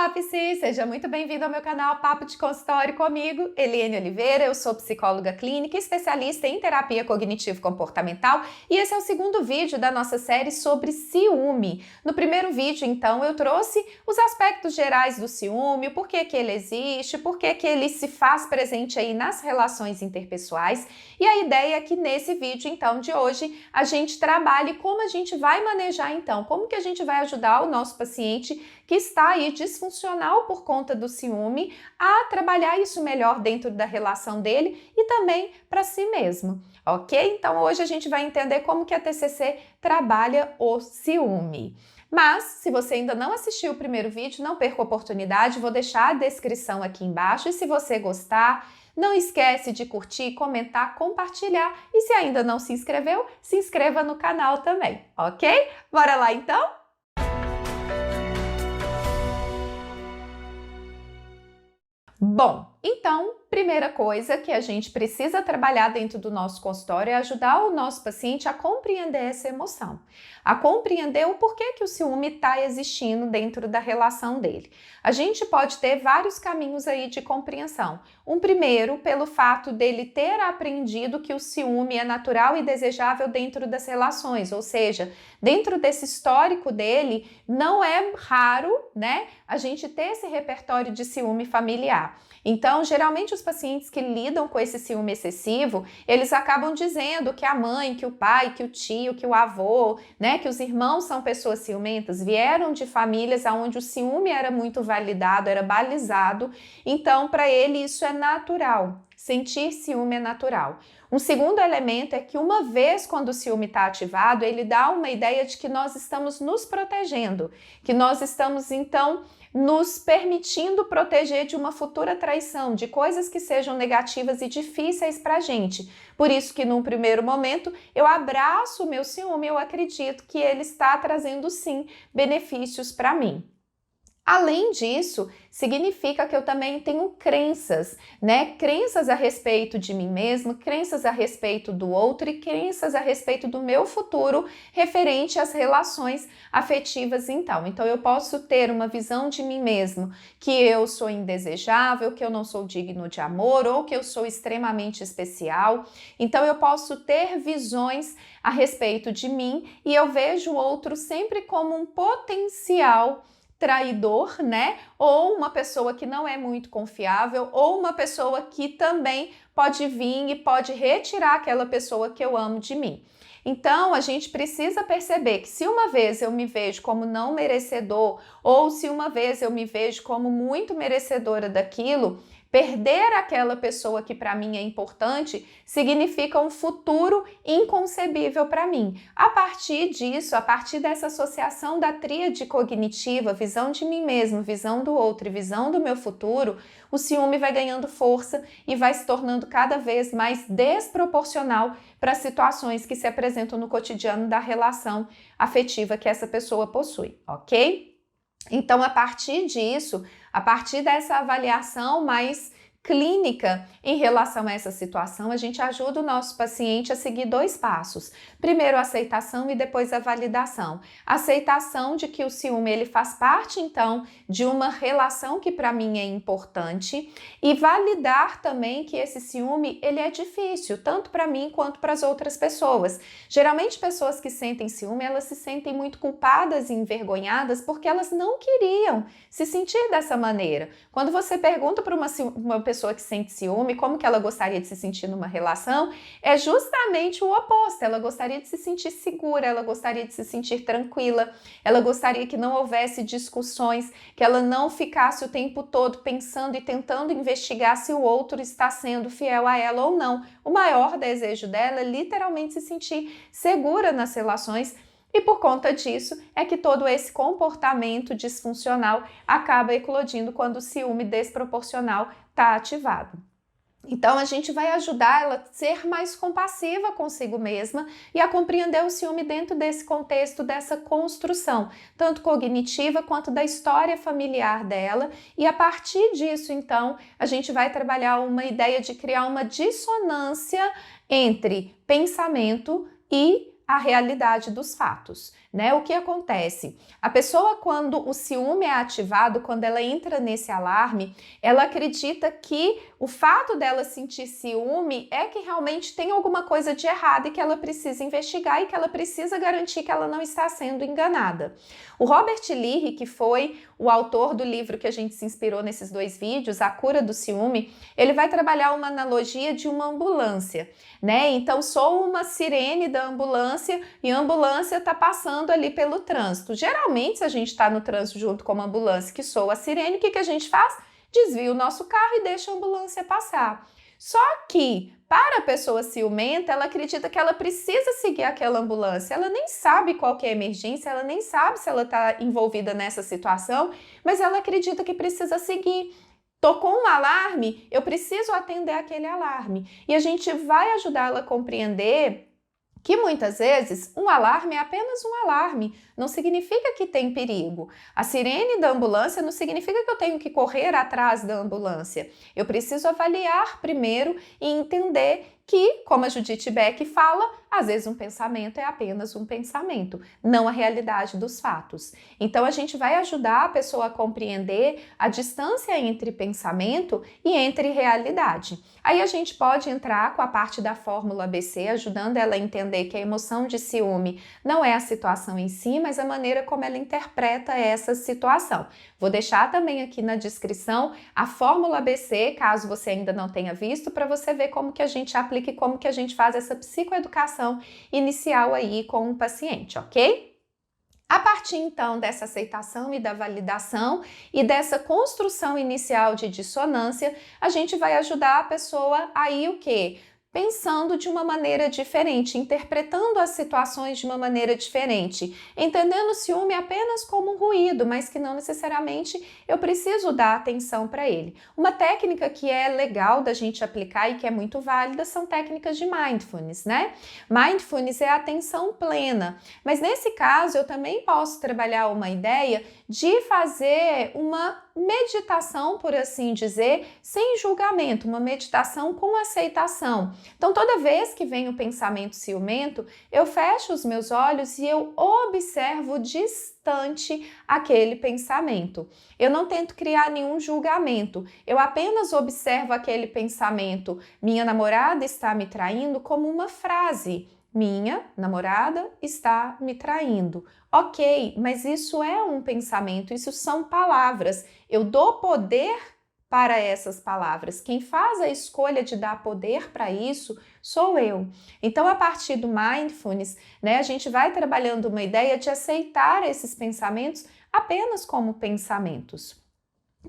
Olá, Psi! Seja muito bem-vindo ao meu canal Papo de Consultório comigo, Eliane Oliveira. Eu sou psicóloga clínica, especialista em terapia cognitivo-comportamental e esse é o segundo vídeo da nossa série sobre ciúme. No primeiro vídeo, então, eu trouxe os aspectos gerais do ciúme, o porquê que ele existe, por que ele se faz presente aí nas relações interpessoais e a ideia é que nesse vídeo, então, de hoje, a gente trabalhe como a gente vai manejar, então, como que a gente vai ajudar o nosso paciente que está aí disfuncional por conta do ciúme, a trabalhar isso melhor dentro da relação dele e também para si mesmo, ok? Então hoje a gente vai entender como que a TCC trabalha o ciúme. Mas, se você ainda não assistiu o primeiro vídeo, não perca a oportunidade, vou deixar a descrição aqui embaixo e se você gostar, não esquece de curtir, comentar, compartilhar e se ainda não se inscreveu, se inscreva no canal também, ok? Bora lá então? Bom, então, primeira coisa que a gente precisa trabalhar dentro do nosso consultório é ajudar o nosso paciente a compreender essa emoção, a compreender o porquê que o ciúme está existindo dentro da relação dele. A gente pode ter vários caminhos aí de compreensão. Um primeiro, pelo fato dele ter aprendido que o ciúme é natural e desejável dentro das relações, ou seja, dentro desse histórico dele, não é raro, né, a gente ter esse repertório de ciúme familiar. Então, geralmente os pacientes que lidam com esse ciúme excessivo, eles acabam dizendo que a mãe, que o pai, que o tio, que o avô, né, que os irmãos são pessoas ciumentas, vieram de famílias onde o ciúme era muito validado, era balizado, então para ele isso é natural. Sentir ciúme é natural. Um segundo elemento é que uma vez quando o ciúme está ativado, ele dá uma ideia de que nós estamos nos protegendo, que nós estamos então nos permitindo proteger de uma futura traição, de coisas que sejam negativas e difíceis para a gente. Por isso que num primeiro momento eu abraço o meu ciúme, eu acredito que ele está trazendo sim benefícios para mim. Além disso, significa que eu também tenho crenças, né? Crenças a respeito de mim mesmo, crenças a respeito do outro e crenças a respeito do meu futuro referente às relações afetivas então. Então eu posso ter uma visão de mim mesmo que eu sou indesejável, que eu não sou digno de amor ou que eu sou extremamente especial. Então eu posso ter visões a respeito de mim e eu vejo o outro sempre como um potencial traidor, né? Ou uma pessoa que não é muito confiável, ou uma pessoa que também pode vir e pode retirar aquela pessoa que eu amo de mim. Então, a gente precisa perceber que se uma vez eu me vejo como não merecedor, ou se uma vez eu me vejo como muito merecedora daquilo, perder aquela pessoa que para mim é importante significa um futuro inconcebível para mim. A partir disso, a partir dessa associação da tríade cognitiva, visão de mim mesmo, visão do outro e visão do meu futuro, o ciúme vai ganhando força e vai se tornando cada vez mais desproporcional para situações que se apresentam no cotidiano da relação afetiva que essa pessoa possui, ok? Então, a partir disso, a partir dessa avaliação mais clínica em relação a essa situação, a gente ajuda o nosso paciente a seguir dois passos. Primeiro a aceitação e depois a validação. A aceitação de que o ciúme ele faz parte então de uma relação que para mim é importante e validar também que esse ciúme ele é difícil, tanto para mim quanto para as outras pessoas. Geralmente pessoas que sentem ciúme, elas se sentem muito culpadas e envergonhadas porque elas não queriam se sentir dessa maneira. Quando você pergunta para uma pessoa que sente ciúme, como que ela gostaria de se sentir numa relação, é justamente o oposto. Ela gostaria de se sentir segura, ela gostaria de se sentir tranquila, ela gostaria que não houvesse discussões, que ela não ficasse o tempo todo pensando e tentando investigar se o outro está sendo fiel a ela ou não. O maior desejo dela é literalmente se sentir segura nas relações. E por conta disso é que todo esse comportamento disfuncional acaba eclodindo quando o ciúme desproporcional está ativado. Então a gente vai ajudar ela a ser mais compassiva consigo mesma e a compreender o ciúme dentro desse contexto, dessa construção, tanto cognitiva quanto da história familiar dela. E a partir disso, então, a gente vai trabalhar uma ideia de criar uma dissonância entre pensamento e a realidade dos fatos. né? O que acontece? A pessoa, quando o ciúme é ativado, quando ela entra nesse alarme, ela acredita que o fato dela sentir ciúme é que realmente tem alguma coisa de errado e que ela precisa investigar e que ela precisa garantir que ela não está sendo enganada. O Robert Leahy, que foi o autor do livro que a gente se inspirou nesses 2 vídeos, A Cura do Ciúme, ele vai trabalhar uma analogia de uma ambulância, né? Então, sou uma sirene da ambulância e a ambulância está passando ali pelo trânsito. Geralmente, se a gente está no trânsito junto com uma ambulância que soa a sirene, o que a gente faz? Desvia o nosso carro e deixa a ambulância passar. Só que, para a pessoa ciumenta, ela acredita que ela precisa seguir aquela ambulância. Ela nem sabe qual que é a emergência, ela nem sabe se ela está envolvida nessa situação, mas ela acredita que precisa seguir. Tocou um alarme, eu preciso atender aquele alarme. E a gente vai ajudar ela a compreender que muitas vezes um alarme é apenas um alarme, não significa que tem perigo. A sirene da ambulância não significa que eu tenho que correr atrás da ambulância. Eu preciso avaliar primeiro e entender que, como a Judith Beck fala, às vezes um pensamento é apenas um pensamento, não a realidade dos fatos. Então a gente vai ajudar a pessoa a compreender a distância entre pensamento e entre realidade. Aí a gente pode entrar com a parte da fórmula ABC, ajudando ela a entender que a emoção de ciúme não é a situação em si, mas a maneira como ela interpreta essa situação. Vou deixar também aqui na descrição a fórmula ABC, caso você ainda não tenha visto, para você ver como que a gente aplica e como que a gente faz essa psicoeducação inicial aí com o paciente, ok? A partir então dessa aceitação e da validação e dessa construção inicial de dissonância, a gente vai ajudar a pessoa aí o quê? Pensando de uma maneira diferente, interpretando as situações de uma maneira diferente, entendendo o ciúme apenas como um ruído, mas que não necessariamente eu preciso dar atenção para ele. Uma técnica que é legal da gente aplicar e que é muito válida são técnicas de mindfulness, né? Mindfulness é a atenção plena, mas nesse caso eu também posso trabalhar uma ideia de fazer uma meditação, por assim dizer, sem julgamento, uma meditação com aceitação. Então, toda vez que vem o pensamento ciumento, eu fecho os meus olhos e eu observo distante aquele pensamento. Eu não tento criar nenhum julgamento, eu apenas observo aquele pensamento. Minha namorada está me traindo como uma frase. Minha namorada está me traindo. Ok, mas isso é um pensamento, isso são palavras. Eu dou poder para essas palavras. Quem faz a escolha de dar poder para isso sou eu. Então, a partir do mindfulness, né, a gente vai trabalhando uma ideia de aceitar esses pensamentos apenas como pensamentos.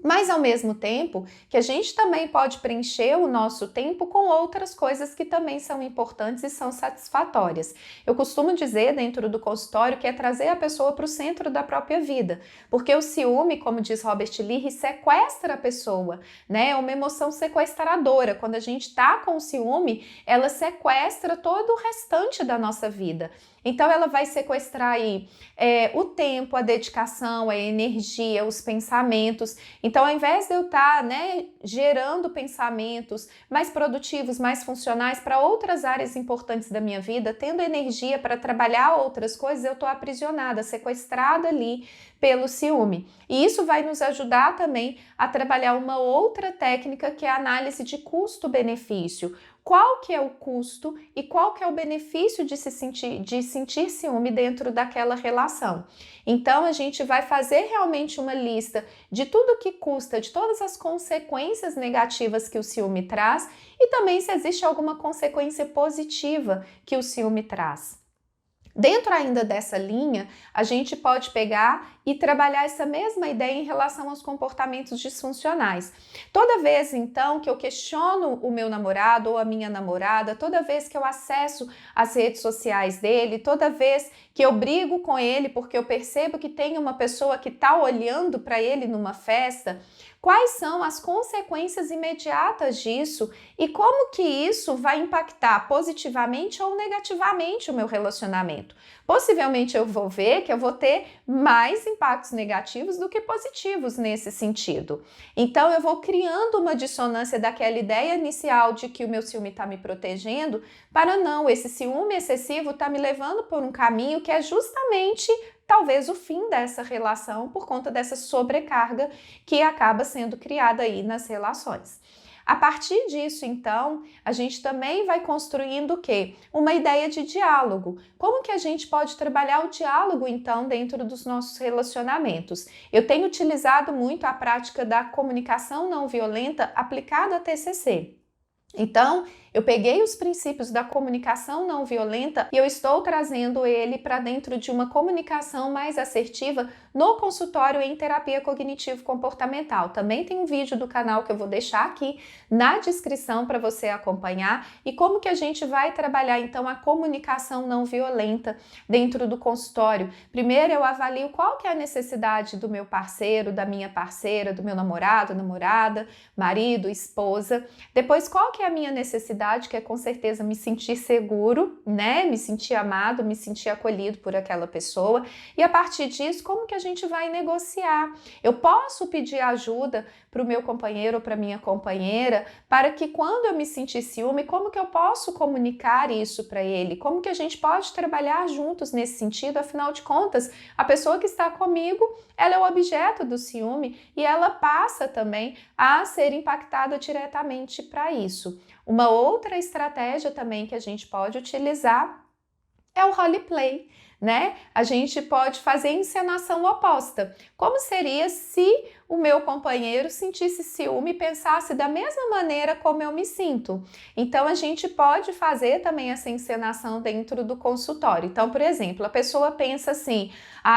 Mas, ao mesmo tempo, que a gente também pode preencher o nosso tempo com outras coisas que também são importantes e são satisfatórias. Eu costumo dizer dentro do consultório que é trazer a pessoa para o centro da própria vida, porque o ciúme, como diz Robert Leahy, sequestra a pessoa, né? É uma emoção sequestradora. Quando a gente está com o ciúme, ela sequestra todo o restante da nossa vida. Então, ela vai sequestrar aí o tempo, a dedicação, a energia, os pensamentos. Então, ao invés de eu estar, gerando pensamentos mais produtivos, mais funcionais para outras áreas importantes da minha vida, tendo energia para trabalhar outras coisas, eu estou aprisionada, sequestrada ali pelo ciúme. E isso vai nos ajudar também a trabalhar uma outra técnica que é a análise de custo-benefício. Qual que é o custo e qual que é o benefício de sentir ciúme dentro daquela relação. Então, a gente vai fazer realmente uma lista de tudo que custa, de todas as consequências negativas que o ciúme traz e também se existe alguma consequência positiva que o ciúme traz. Dentro ainda dessa linha, a gente pode pegar e trabalhar essa mesma ideia em relação aos comportamentos disfuncionais. Toda vez, então, que eu questiono o meu namorado ou a minha namorada, toda vez que eu acesso as redes sociais dele, toda vez que eu brigo com ele porque eu percebo que tem uma pessoa que está olhando para ele numa festa, Quais são as consequências imediatas disso e como que isso vai impactar positivamente ou negativamente o meu relacionamento. Possivelmente eu vou ver que eu vou ter mais impactos negativos do que positivos nesse sentido. Então eu vou criando uma dissonância daquela ideia inicial de que o meu ciúme está me protegendo para não, esse ciúme excessivo está me levando por um caminho que é justamente talvez o fim dessa relação por conta dessa sobrecarga que acaba sendo criada aí nas relações. A partir disso, então, a gente também vai construindo o quê? Uma ideia de diálogo. Como que a gente pode trabalhar o diálogo, então, dentro dos nossos relacionamentos? Eu tenho utilizado muito a prática da comunicação não violenta aplicada a TCC. Então, eu peguei os princípios da comunicação não violenta e eu estou trazendo ele para dentro de uma comunicação mais assertiva no consultório em terapia cognitivo-comportamental. Também tem um vídeo do canal que eu vou deixar aqui na descrição para você acompanhar e como que a gente vai trabalhar então a comunicação não violenta dentro do consultório. Primeiro eu avalio qual que é a necessidade do meu parceiro, da minha parceira, do meu namorado, namorada, marido, esposa. Depois qual que é a minha necessidade, que é com certeza me sentir seguro, né? Me sentir amado, me sentir acolhido por aquela pessoa. E a partir disso, como que a gente vai negociar? Eu posso pedir ajuda para o meu companheiro ou para minha companheira para que quando eu me sentir ciúme, como que eu posso comunicar isso para ele? Como que a gente pode trabalhar juntos nesse sentido? Afinal de contas, a pessoa que está comigo, ela é o objeto do ciúme e ela passa também a ser impactada diretamente para isso. Uma outra estratégia também que a gente pode utilizar é o roleplay, né? A gente pode fazer encenação oposta. Como seria se o meu companheiro sentisse ciúme e pensasse da mesma maneira como eu me sinto? Então, a gente pode fazer também essa encenação dentro do consultório. Então, por exemplo, a pessoa pensa assim,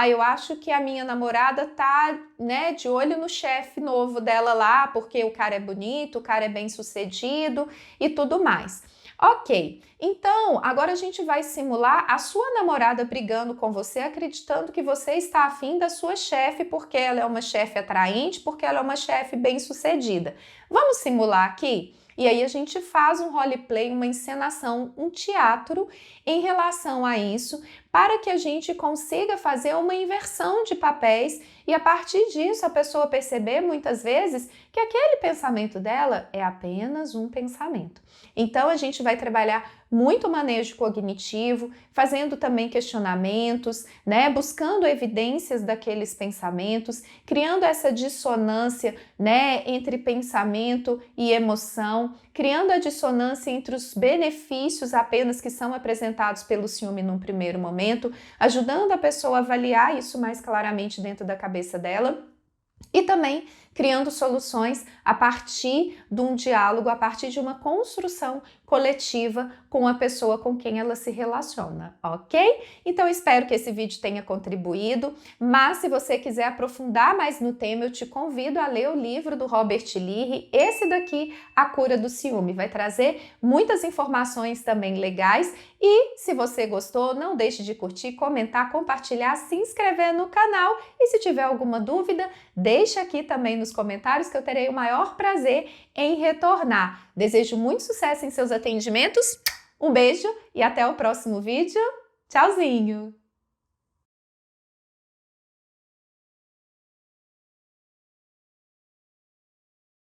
eu acho que a minha namorada tá, né, de olho no chefe novo dela lá, porque o cara é bonito, o cara é bem-sucedido e tudo mais. Ok, então agora a gente vai simular a sua namorada brigando com você, acreditando que você está afim da sua chefe porque ela é uma chefe atraente, porque ela é uma chefe bem-sucedida. Vamos simular aqui? E aí a gente faz um roleplay, uma encenação, um teatro em relação a isso, para que a gente consiga fazer uma inversão de papéis e a partir disso a pessoa perceber muitas vezes que aquele pensamento dela é apenas um pensamento. Então a gente vai trabalhar muito manejo cognitivo, fazendo também questionamentos, né, buscando evidências daqueles pensamentos, criando essa dissonância, né, entre pensamento e emoção, criando a dissonância entre os benefícios apenas que são apresentados pelo ciúme num primeiro momento, ajudando a pessoa a avaliar isso mais claramente dentro da cabeça dela e também criando soluções a partir de um diálogo, a partir de uma construção coletiva com a pessoa com quem ela se relaciona, ok? Então, espero que esse vídeo tenha contribuído, mas se você quiser aprofundar mais no tema, eu te convido a ler o livro do Robert Lihre, esse daqui, A Cura do Ciúme, vai trazer muitas informações também legais e se você gostou, não deixe de curtir, comentar, compartilhar, se inscrever no canal e se tiver alguma dúvida, deixa aqui também nos comentários que eu terei o maior prazer em retornar. Desejo muito sucesso em seus atendimentos, um beijo e até o próximo vídeo. Tchauzinho!